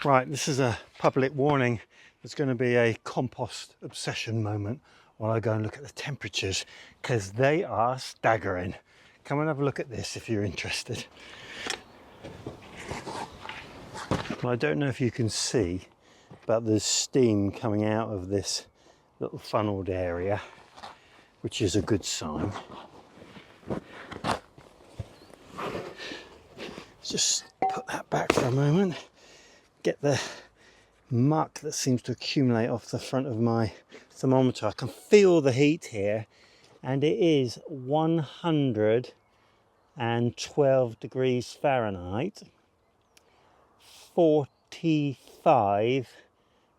Right, this is a public warning. There's going to be a compost obsession moment while I go and look at the temperatures, because they are staggering. Come and have a look at this if you're interested. Well, I don't know if you can see, but there's steam coming out of this little funneled area, which is a good sign. Just put that back for a moment. Get the muck that seems to accumulate off the front of my thermometer. I can feel the heat here, and it is 112 degrees Fahrenheit, 45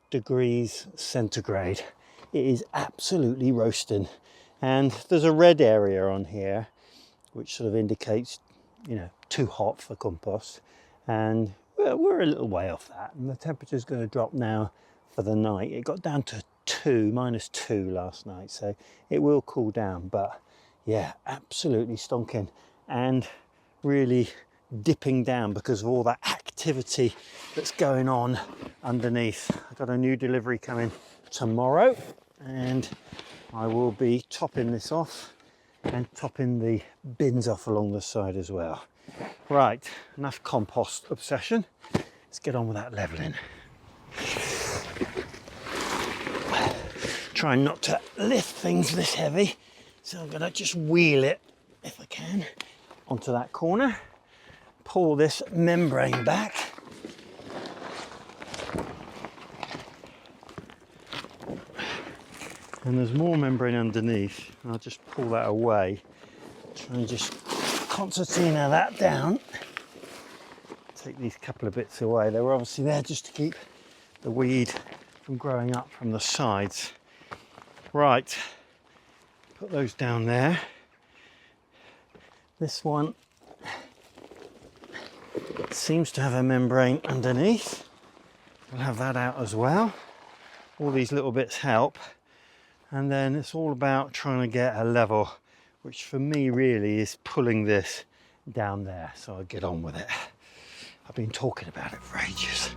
degrees centigrade. It is absolutely roasting, and there's a red area on here which sort of indicates, you know, too hot for compost, and we're a little way off that, and the temperature is going to drop now for the night. It got down to -2 last night, so it will cool down, but yeah, absolutely stonking and really dipping down because of all that activity that's going on underneath. I've got a new delivery coming tomorrow, and I will be topping this off and topping the bins off along the side as well. Right, enough compost obsession. Let's get on with that levelling. Trying not to lift things this heavy, so I'm going to just wheel it, if I can, onto that corner. Pull this membrane back. And there's more membrane underneath. I'll just pull that away. Try and just concertina that down. Take these couple of bits away. They were obviously there just to keep the weed from growing up from the sides. Right, put those down there. This one seems to have a membrane underneath. We'll have that out as well. All these little bits help. And then it's all about trying to get a level, which for me really is pulling this down there. So I'll get on with it. I've been talking about it for ages.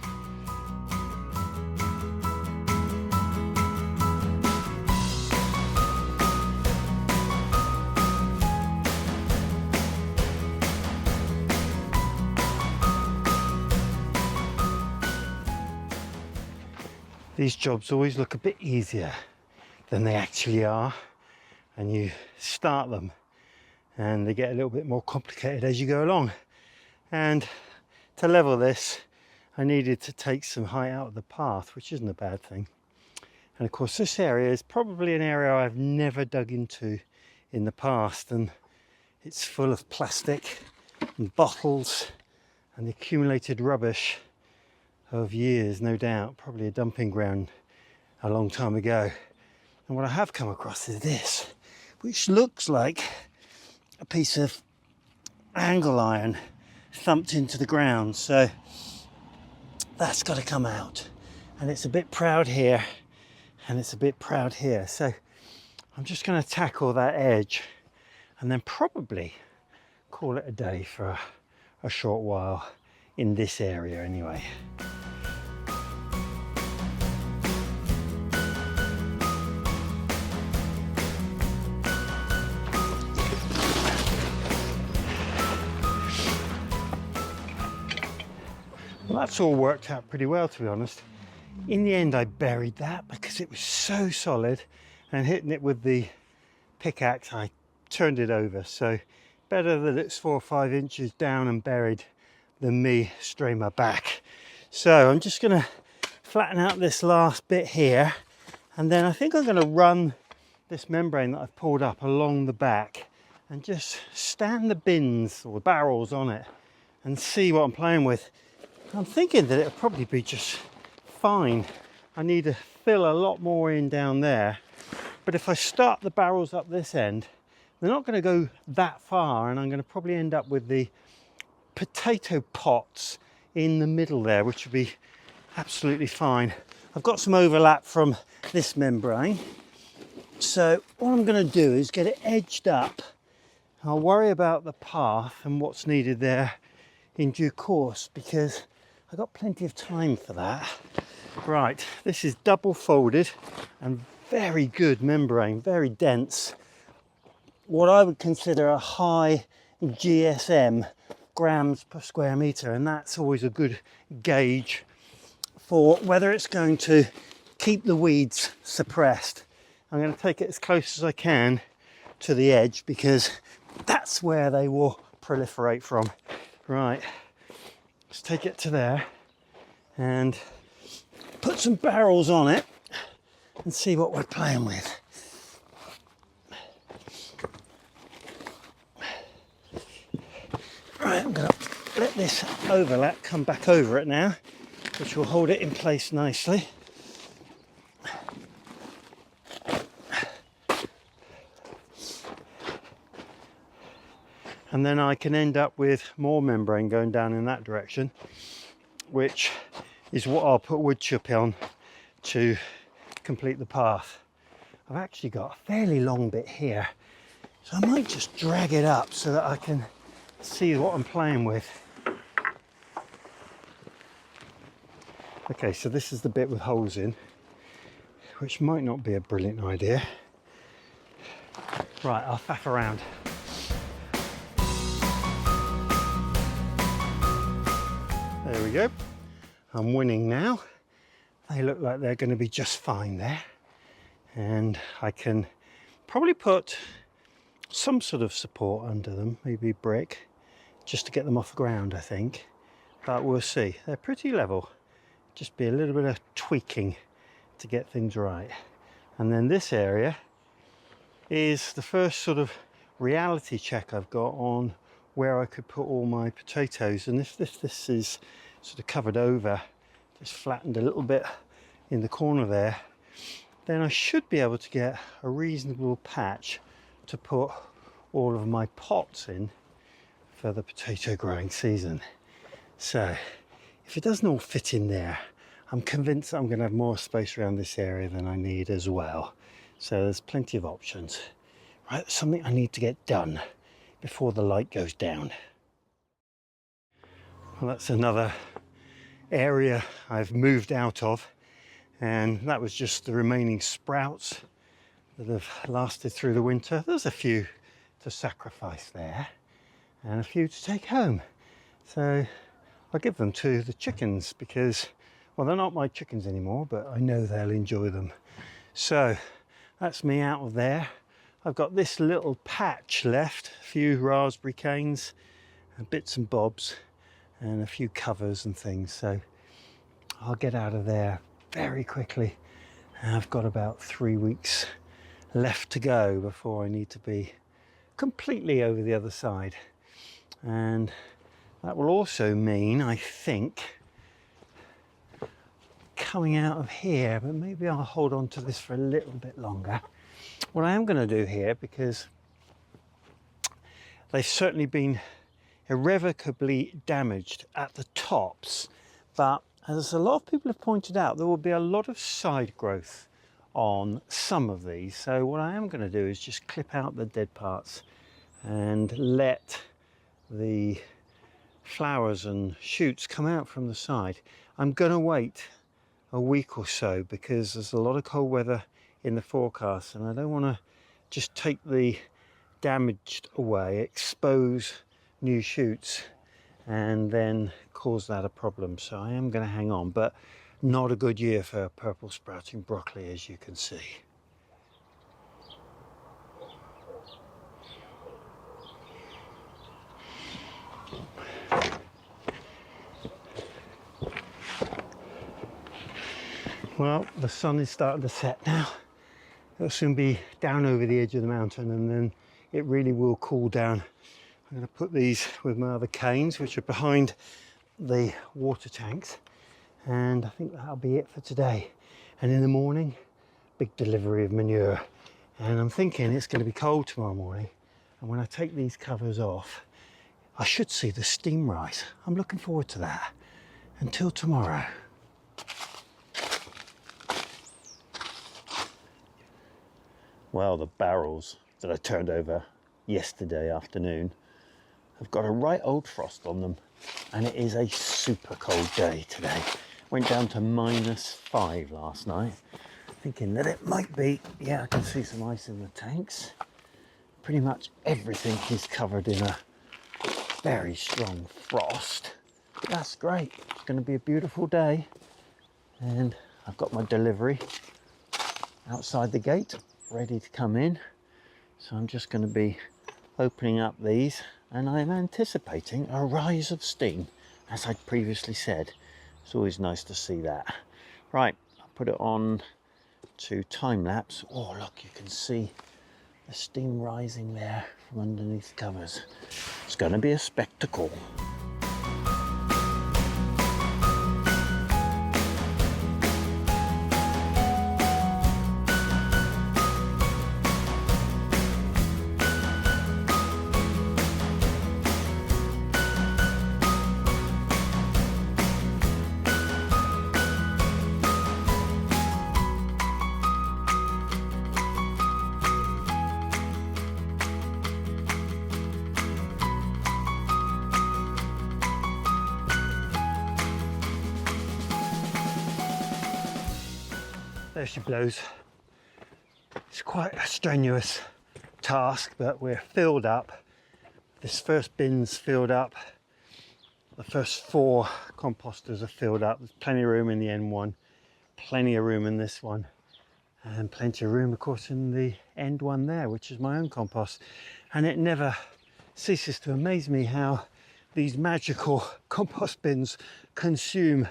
These jobs always look a bit easier than they actually are, and you start them and they get a little bit more complicated as you go along. And to level this, I needed to take some height out of the path, which isn't a bad thing. And of course this area is probably an area I've never dug into in the past, and it's full of plastic and bottles and the accumulated rubbish of years, no doubt, probably a dumping ground a long time ago. And what I have come across is this, which looks like a piece of angle iron thumped into the ground. So that's got to come out. And it's a bit proud here, and it's a bit proud here. So I'm just going to tackle that edge and then probably call it a day for a short while in this area anyway. Well, that's all worked out pretty well, to be honest. In the end, I buried that because it was so solid, and hitting it with the pickaxe, I turned it over. So better that it's 4 or 5 inches down and buried than me straining my back. So I'm just going to flatten out this last bit here, and then I think I'm going to run this membrane that I've pulled up along the back and just stand the bins or barrels on it and see what I'm playing with. I'm thinking that it'll probably be just fine. I need to fill a lot more in down there, but if I start the barrels up this end, they're not going to go that far, and I'm going to probably end up with the potato pots in the middle there, which would be absolutely fine. I've got some overlap from this membrane, so all I'm going to do is get it edged up. I'll worry about the path and what's needed there in due course, because I've got plenty of time for that. Right, this is double folded and very good membrane, very dense. What I would consider a high GSM, grams per square metre, and that's always a good gauge for whether it's going to keep the weeds suppressed. I'm going to take it as close as I can to the edge because that's where they will proliferate from. Right, let's take it to there and put some barrels on it and see what we're playing with. Right, I'm going to let this overlap come back over it now, which will hold it in place nicely. And then I can end up with more membrane going down in that direction, which is what I'll put wood chip on to complete the path. I've actually got a fairly long bit here, so I might just drag it up so that I can see what I'm playing with. Okay, so this is the bit with holes in, which might not be a brilliant idea. Right, I'll faff around. There we go. I'm winning now. They look like they're going to be just fine there. And I can probably put some sort of support under them, maybe brick, just to get them off the ground, I think. But we'll see. They're pretty level. Just be a little bit of tweaking to get things right. And then this area is the first sort of reality check I've got on where I could put all my potatoes. And if this is sort of covered over, just flattened a little bit in the corner there, then I should be able to get a reasonable patch to put all of my pots in for the potato growing season. So if it doesn't all fit in there, I'm convinced I'm going to have more space around this area than I need as well. So there's plenty of options. Right, something I need to get done before the light goes down. Well, that's another area I've moved out of, and that was just the remaining sprouts that have lasted through the winter. There's a few to sacrifice there and a few to take home. So I'll give them to the chickens because, well, they're not my chickens anymore, but I know they'll enjoy them. So that's me out of there. I've got this little patch left, a few raspberry canes, bits and bobs, and a few covers and things. So I'll get out of there very quickly. I've got about 3 weeks left to go before I need to be completely over the other side. And that will also mean, I think, coming out of here, but maybe I'll hold on to this for a little bit longer. What I am going to do here, because they've certainly been irrevocably damaged at the tops, but as a lot of people have pointed out, there will be a lot of side growth on some of these. So what I am going to do is just clip out the dead parts and let the flowers and shoots come out from the side. I'm going to wait a week or so because there's a lot of cold weather in the forecast, and I don't want to just take the damaged away, expose new shoots, and then cause that a problem. So I am going to hang on, but not a good year for purple sprouting broccoli, as you can see. Well, the sun is starting to set now. It'll soon be down over the edge of the mountain, and then it really will cool down. I'm going to put these with my other canes, which are behind the water tanks, and I think that'll be it for today. And in the morning, big delivery of manure. And I'm thinking it's going to be cold tomorrow morning, and when I take these covers off, I should see the steam rise. I'm looking forward to that. Until tomorrow. Well, the barrels that I turned over yesterday afternoon have got a right old frost on them, and it is a super cold day today. Went down to -5 last night, thinking that it might be, yeah, I can see some ice in the tanks. Pretty much everything is covered in a very strong frost. That's great. It's going to be a beautiful day, and I've got my delivery outside the gate ready to come in, so I'm just going to be opening up these, and I'm anticipating a rise of steam, as I previously said. It's always nice to see that. Right, I'll put it on to time lapse. Oh look, you can see the steam rising there from underneath the covers. It's going to be a spectacle. There she blows. It's quite a strenuous task, but we're filled up. This first bin's filled up. The first 4 composters are filled up. There's plenty of room in the N1, plenty of room in this one, and plenty of room, of course, in the end one there, which is my own compost. And it never ceases to amaze me how these magical compost bins consume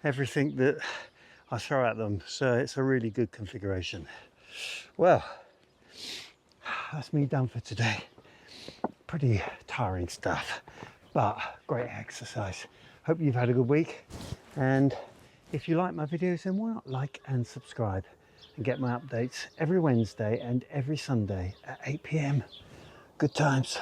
everything that I throw at them, so it's a really good configuration. Well, that's me done for today. Pretty tiring stuff, but great exercise. Hope you've had a good week, and if you like my videos, then why not like and subscribe and get my updates every Wednesday and every Sunday at 8 p.m. Good times.